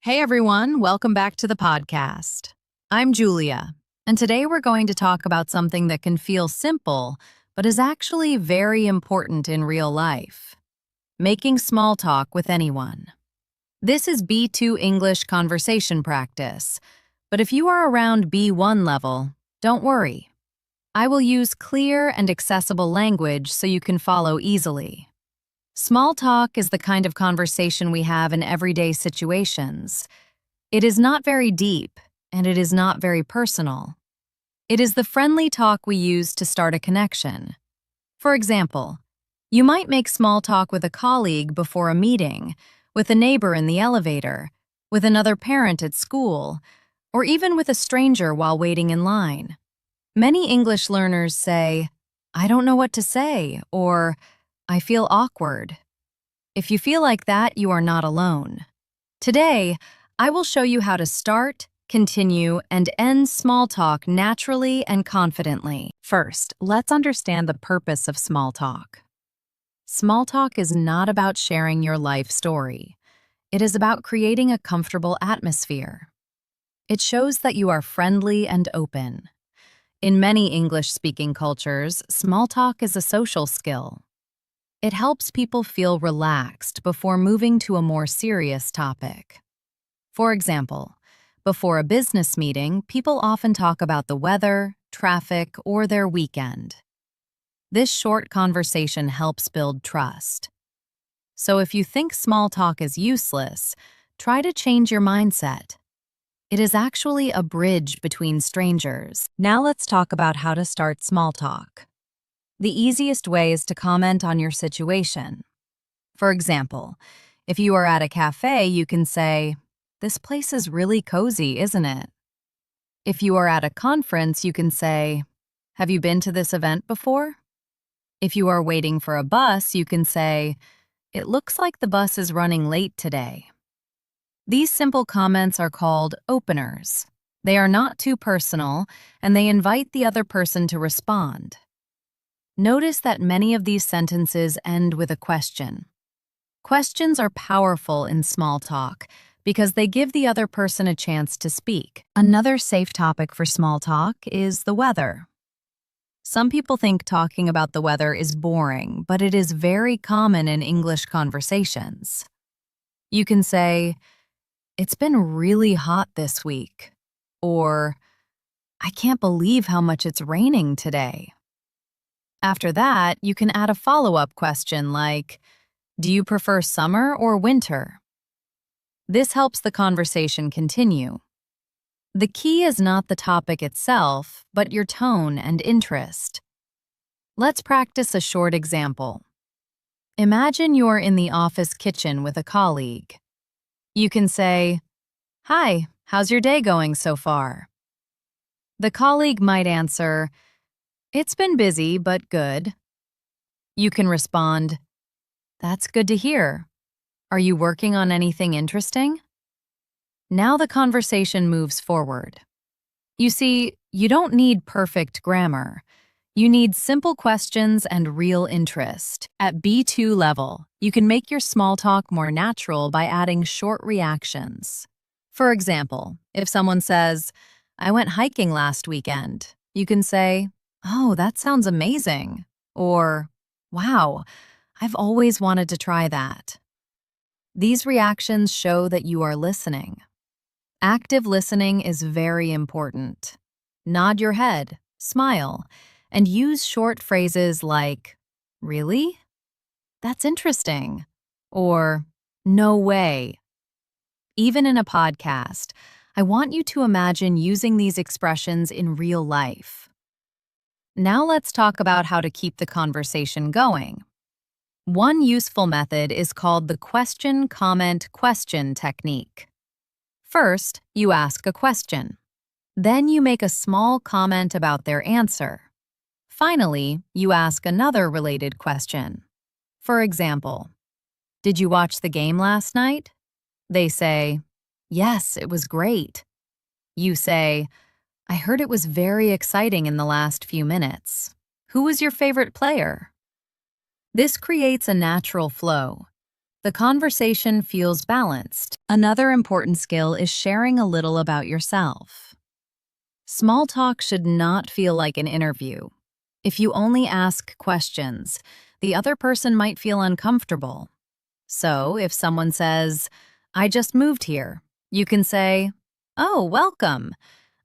Hey everyone, welcome back to the podcast. I'm Julia, and today we're going to talk about something that can feel simple, but is actually very important in real life: making small talk with anyone. This is B2 English conversation practice, but if you are around B1 level, don't worry. I will use clear and accessible language so you can follow easily. Small talk is the kind of conversation we have in everyday situations. It is not very deep, and it is not very personal. It is the friendly talk we use to start a connection. For example, you might make small talk with a colleague before a meeting, with a neighbor in the elevator, with another parent at school, or even with a stranger while waiting in line. Many English learners say, "I don't know what to say," or "I feel awkward." If you feel like that, you are not alone. Today, I will show you how to start, continue, and end small talk naturally and confidently. First, let's understand the purpose of small talk. Small talk is not about sharing your life story. It is about creating a comfortable atmosphere. It shows that you are friendly and open. In many English-speaking cultures, small talk is a social skill. It helps people feel relaxed before moving to a more serious topic. For example, before a business meeting, people often talk about the weather, traffic, or their weekend. This short conversation helps build trust. So if you think small talk is useless, try to change your mindset. It is actually a bridge between strangers. Now let's talk about how to start small talk. The easiest way is to comment on your situation. For example, if you are at a cafe, you can say, "This place is really cozy, isn't it?" If you are at a conference, you can say, "Have you been to this event before?" If you are waiting for a bus, you can say, "It looks like the bus is running late today." These simple comments are called openers. They are not too personal, and they invite the other person to respond. Notice that many of these sentences end with a question. Questions are powerful in small talk because they give the other person a chance to speak. Another safe topic for small talk is the weather. Some people think talking about the weather is boring, but it is very common in English conversations. You can say, "It's been really hot this week," or "I can't believe how much it's raining today." After that, you can add a follow-up question like, "Do you prefer summer or winter?" This helps the conversation continue. The key is not the topic itself, but your tone and interest. Let's practice a short example. Imagine you're in the office kitchen with a colleague. You can say, "Hi, how's your day going so far?" The colleague might answer, "It's been busy, but good." You can respond, "That's good to hear. Are you working on anything interesting?" Now the conversation moves forward. You see, you don't need perfect grammar. You need simple questions and real interest. At B2 level, you can make your small talk more natural by adding short reactions. For example, if someone says, "I went hiking last weekend," you can say, "Oh, that sounds amazing." Or, "Wow, I've always wanted to try that." These reactions show that you are listening. Active listening is very important. Nod your head, smile, and use short phrases like, "Really? That's interesting." Or, "No way." Even in a podcast, I want you to imagine using these expressions in real life. Now let's talk about how to keep the conversation going. One useful method is called the question, comment, question technique. First, you ask a question. Then you make a small comment about their answer. Finally, you ask another related question. For example, "Did you watch the game last night?" They say, "Yes, it was great." You say, "I heard it was very exciting in the last few minutes. Who was your favorite player?" This creates a natural flow. The conversation feels balanced. Another important skill is sharing a little about yourself. Small talk should not feel like an interview. If you only ask questions, the other person might feel uncomfortable. So, if someone says, "I just moved here," you can say, "Oh, welcome.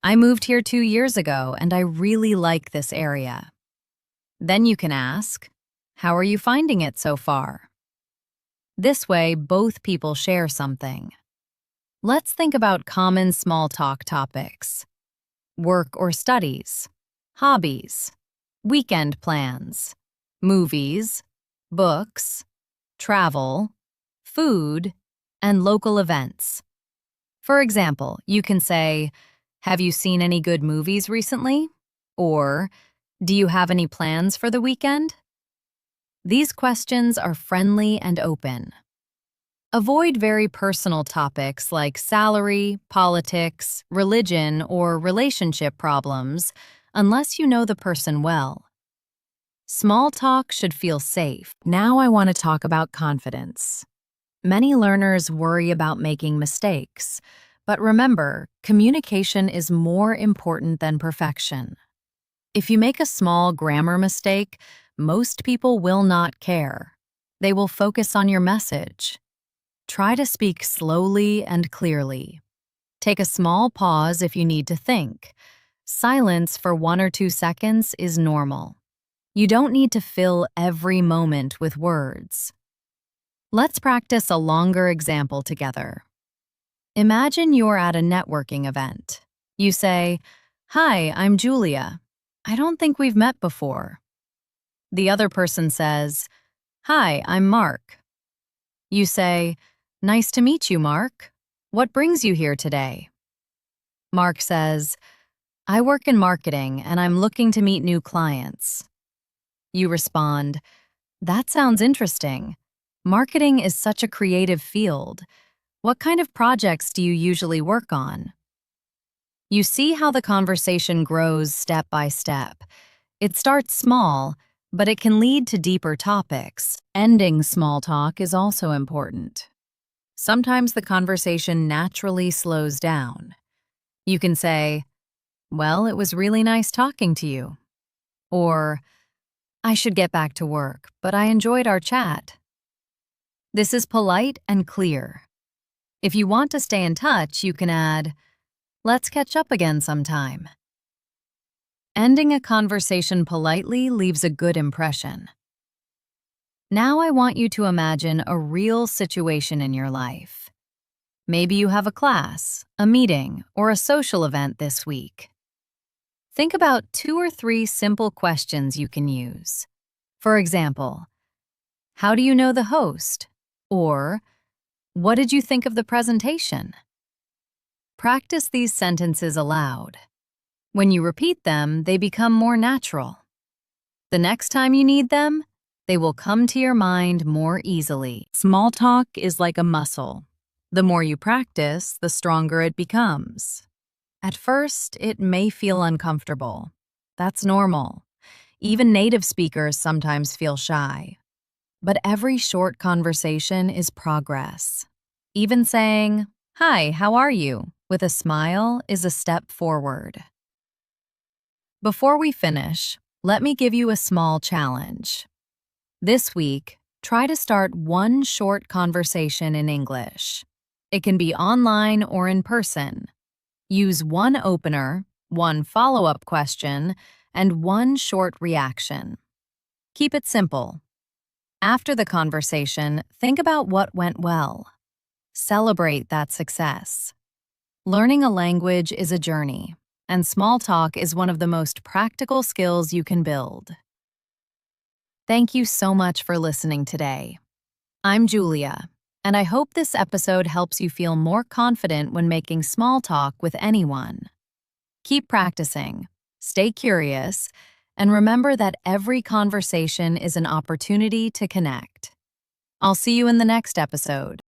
I moved here 2 years ago and I really like this area." Then you can ask, "How are you finding it so far?" This way, both people share something. Let's think about common small talk topics: work or studies, hobbies, weekend plans, movies, books, travel, food, and local events. For example, you can say, "Have you seen any good movies recently?" Or, "Do you have any plans for the weekend?" These questions are friendly and open. Avoid very personal topics like salary, politics, religion, or relationship problems unless you know the person well. Small talk should feel safe. Now I want to talk about confidence. Many learners worry about making mistakes, but remember, communication is more important than perfection. If you make a small grammar mistake, most people will not care. They will focus on your message. Try to speak slowly and clearly. Take a small pause if you need to think. Silence for 1 or 2 seconds is normal. You don't need to fill every moment with words. Let's practice a longer example together. Imagine you're at a networking event. You say, "Hi, I'm Julia. I don't think we've met before." The other person says, "Hi, I'm Mark." You say, "Nice to meet you, Mark. What brings you here today?" Mark says, "I work in marketing and I'm looking to meet new clients." You respond, "That sounds interesting. Marketing is such a creative field. What kind of projects do you usually work on?" You see how the conversation grows step by step. It starts small, but it can lead to deeper topics. Ending small talk is also important. Sometimes the conversation naturally slows down. You can say, "Well, it was really nice talking to you." Or, "I should get back to work, but I enjoyed our chat." This is polite and clear. If you want to stay in touch, you can add, "Let's catch up again sometime." Ending a conversation politely leaves a good impression. Now I want you to imagine a real situation in your life. Maybe you have a class, a meeting, or a social event this week. Think about 2 or 3 simple questions you can use. For example, "How do you know the host?" Or, "What did you think of the presentation?" Practice these sentences aloud. When you repeat them, they become more natural. The next time you need them, they will come to your mind more easily. Small talk is like a muscle. The more you practice, the stronger it becomes. At first, it may feel uncomfortable. That's normal. Even native speakers sometimes feel shy. But every short conversation is progress. Even saying, "Hi, how are you?" with a smile is a step forward. Before we finish, let me give you a small challenge. This week, try to start one short conversation in English. It can be online or in person. Use one opener, one follow-up question, and one short reaction. Keep it simple. After the conversation, think about what went well. Celebrate that success. Learning a language is a journey, and small talk is one of the most practical skills you can build. Thank you so much for listening today. I'm Julia, and I hope this episode helps you feel more confident when making small talk with anyone. Keep practicing, stay curious, and remember that every conversation is an opportunity to connect. I'll see you in the next episode.